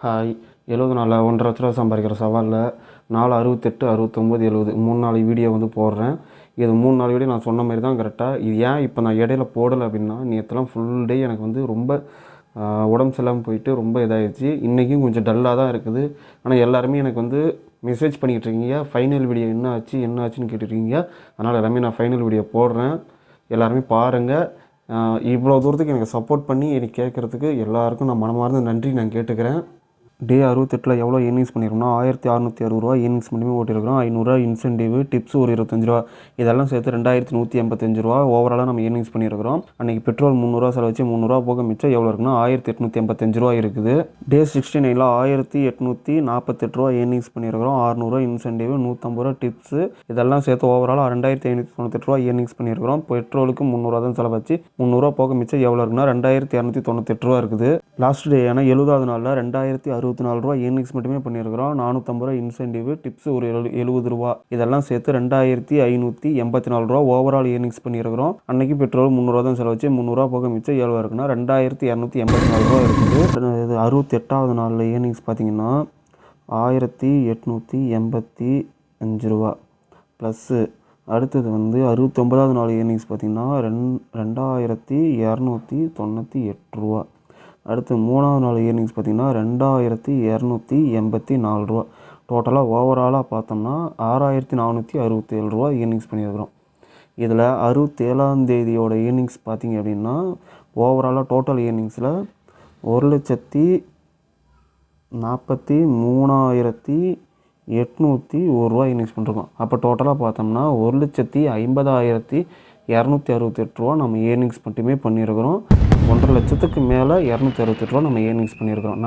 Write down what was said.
Hi. 70 நாளில் 1,50,000 சம்பாதிக்கிற சவாலில் 4, 68, 69, 70 3 நாள் வீடியோ வந்து போடுறேன். இது 3 நாள் வீடியோ நான் சொன்ன மாதிரி தான் கரெக்டாக. இது ஏன் இப்போ நான் இடையில போடலை அப்படின்னா, நேற்றுலாம் ஃபுல் டே எனக்கு வந்து ரொம்ப உடம்பு சரியில்லாமல் போயிட்டு ரொம்ப இதாகிடுச்சு. இன்றைக்கும் கொஞ்சம் டல்லாக தான் இருக்குது. ஆனால் எல்லாருமே எனக்கு வந்து மெசேஜ் பண்ணிக்கிட்டு இருக்கீங்க, ஃபைனல் வீடியோ என்ன ஆச்சு என்ன ஆச்சுன்னு கேட்டுருக்கீங்க. அதனால் எல்லாமே நான் ஃபைனல் வீடியோ போடுறேன், எல்லாருமே பாருங்கள். இவ்வளோ தூரத்துக்கு எனக்கு சப்போர்ட் பண்ணி எனக்கு கேட்குறதுக்கு எல்லாருக்கும் நான் மனமார்ந்த நன்றி நான் கேட்டுக்கிறேன். டே 68 எவ்வளோ ஏர்னிங்ஸ் பண்ணியிருக்கோம்னா 1660 ரூபா ஏர்னிங்ஸ் மட்டுமே ஓட்டியிருக்கிறோம். 500 இன்சென்டிவ், டிப்ஸ் ஒரு 25 ரூபா, இதெல்லாம் சேர்த்து 2185 ரூபா ஓவராலாக நம்ம ஏர்னிங்ஸ் பண்ணியிருக்கிறோம். அன்றைக்கி பெட்ரோல் 300 செலவச்சு 300 போக மிச்சம் எவ்வளோ இருக்குன்னா 1885 ரூபா இருக்குது. டே 69 1848 ரூபா ஏர்னிங்ஸ் பண்ணியிருக்கிறோம். 600 இன்சென்டிவ், 150 ரூபா டிப்ஸு, இதெல்லாம் சேர்த்து ஓவராலாக 2598 ரூபா ஏர்னிங்ஸ் பண்ணியிருக்கிறோம். பெட்ரோலுக்கு 300 தான் செலவச்சு 300 போக மிச்சம் எவ்வளோ இருக்குன்னா 2298 ரூபா இருக்குது. லாஸ்ட் டே ஏன்னா 70வது நாளில் 2064 ரூபா ஏர்னிங்ஸ் மட்டுமே பண்ணியிருக்கிறோம். 450 ரூபா இன்சென்டிவ், டிப்ஸ் ஒரு 70 ரூபா, இதெல்லாம் சேர்த்து 2584 ரூபா ஓவரால் ஏர்னிங்ஸ் பண்ணியிருக்கிறோம். அன்னைக்கு பெட்ரோல் 300 தான் செலவச்சு 300 போக மிச்சம் எவ்வளோ இருக்குன்னா 2284 ரூபா இருக்குது. இது 68வது நாளில் ஏர்னிங்ஸ் பார்த்தீங்கன்னா 1885 ரூபா ப்ளஸ்ஸு. அடுத்தது வந்து 69வது நாள் ஏர்னிங்ஸ் பார்த்திங்கன்னா 2298 ரூபா. அடுத்து 3வது நாள் ஏர்னிங்ஸ் பார்த்திங்கன்னா 2284 ரூபா. டோட்டலாக ஓவராலாக பார்த்தோம்னா 6467 ரூபா ஏர்னிங்ஸ் பண்ணியிருக்கிறோம். இதில் 67ஆம் தேதியோட ஏர்னிங்ஸ் பார்த்திங்க அப்படின்னா ஓவராலாக டோட்டல் ஏர்னிங்ஸில் 1,43,801 ரூபா ஏர்னிங்ஸ் பண்ணிருக்கோம். அப்போ டோட்டலாக பார்த்தோம்னா 1,50,268 ரூபா நம்ம ஏர்னிங்ஸ் மட்டுமே பண்ணியிருக்கிறோம். 1,50,000க்கு மேலே 268 ரூபா நம்ம ஏர்னிங்ஸ் பண்ணியிருக்கிறோம்.